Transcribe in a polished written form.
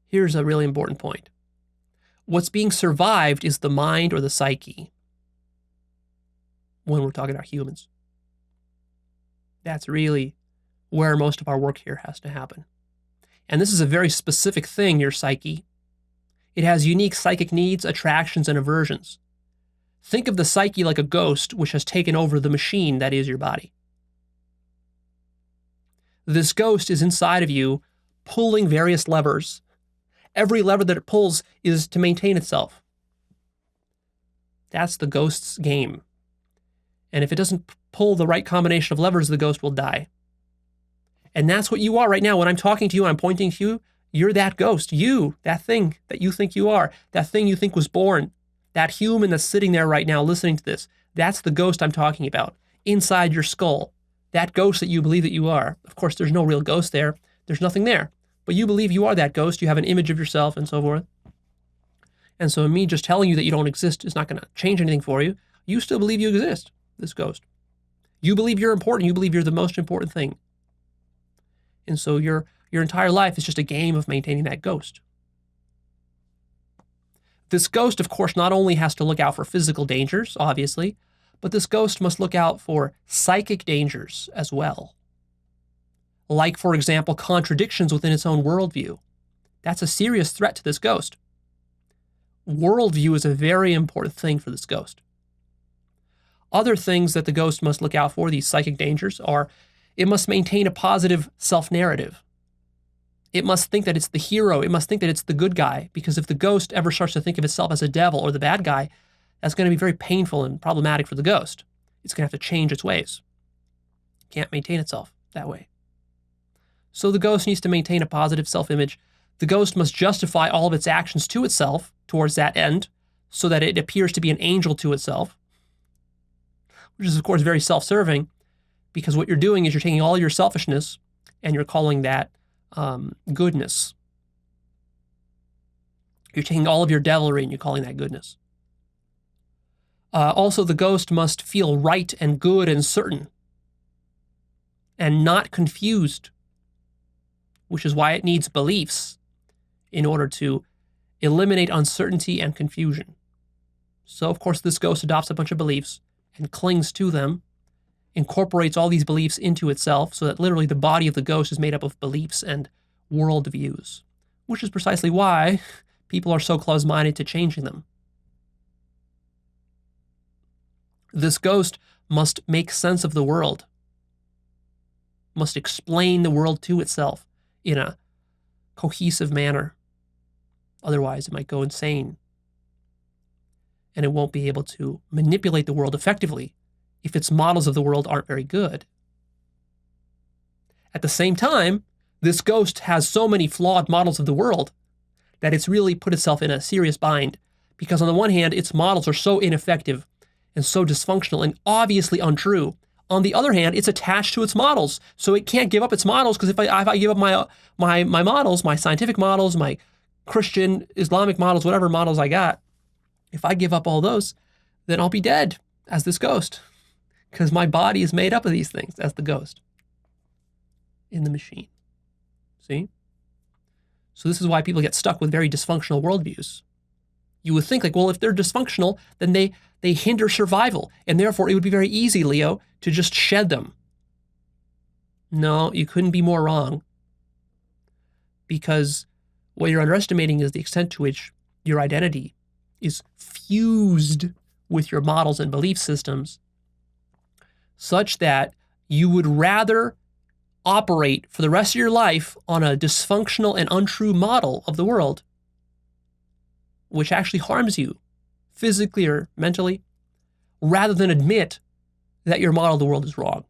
Here's a really important point. What's being survived is the mind or the psyche when we're talking about humans. That's really where most of our work here has to happen. And this is a very specific thing, your psyche. It has unique psychic needs, attractions, and aversions. Think of the psyche like a ghost which has taken over the machine that is your body. This ghost is inside of you, pulling various levers. Every lever that it pulls is to maintain itself. That's the ghost's game. And if it doesn't pull the right combination of levers, the ghost will die. And that's what you are right now. When I'm talking to you and I'm pointing to you, you're that ghost. You, that thing that you think you are, that thing you think was born, that human that's sitting there right now listening to this, that's the ghost I'm talking about, inside your skull. That ghost that you believe that you are. Of course, there's no real ghost there. There's nothing there. But you believe you are that ghost. You have an image of yourself and so forth. And so me just telling you that you don't exist is not going to change anything for you. You still believe you exist, this ghost. You believe you're important. You believe you're the most important thing. And so your entire life is just a game of maintaining that ghost. This ghost, of course, not only has to look out for physical dangers, obviously, but this ghost must look out for psychic dangers as well. Like, for example, contradictions within its own worldview. That's a serious threat to this ghost. Worldview is a very important thing for this ghost. Other things that the ghost must look out for, these psychic dangers, are it must maintain a positive self-narrative. It must think that it's the hero. It must think that it's the good guy, because if the ghost ever starts to think of itself as a devil or the bad guy, that's going to be very painful and problematic for the ghost. It's going to have to change its ways. It can't maintain itself that way. So the ghost needs to maintain a positive self-image. The ghost must justify all of its actions to itself towards that end so that it appears to be an angel to itself, which is, of course, very self-serving, because what you're doing is you're taking all your selfishness and you're calling that goodness. You're taking all of your devilry and you're calling that goodness. Also, the ghost must feel right and good and certain and not confused, which is why it needs beliefs in order to eliminate uncertainty and confusion. So, of course, this ghost adopts a bunch of beliefs and clings to them, incorporates all these beliefs into itself, so that literally the body of the ghost is made up of beliefs and worldviews, which is precisely why people are so close-minded to changing them. This ghost must make sense of the world, must explain the world to itself in a cohesive manner. Otherwise, it might go insane. And it won't be able to manipulate the world effectively if its models of the world aren't very good. At the same time, this ghost has so many flawed models of the world that it's really put itself in a serious bind, because on the one hand, its models are so ineffective and so dysfunctional and obviously untrue. On the other hand, it's attached to its models, so it can't give up its models, because if I give up my models, my scientific models, my Christian, Islamic models, whatever models I got, if I give up all those, then I'll be dead as this ghost, because my body is made up of these things as the ghost in the machine. See? So this is why people get stuck with very dysfunctional worldviews. You would think, like, well, if they're dysfunctional, then they hinder survival, and therefore it would be very easy, Leo, to just shed them. No, you couldn't be more wrong, because what you're underestimating is the extent to which your identity is fused with your models and belief systems, such that you would rather operate for the rest of your life on a dysfunctional and untrue model of the world, which actually harms you physically or mentally, rather than admit that your model of the world is wrong.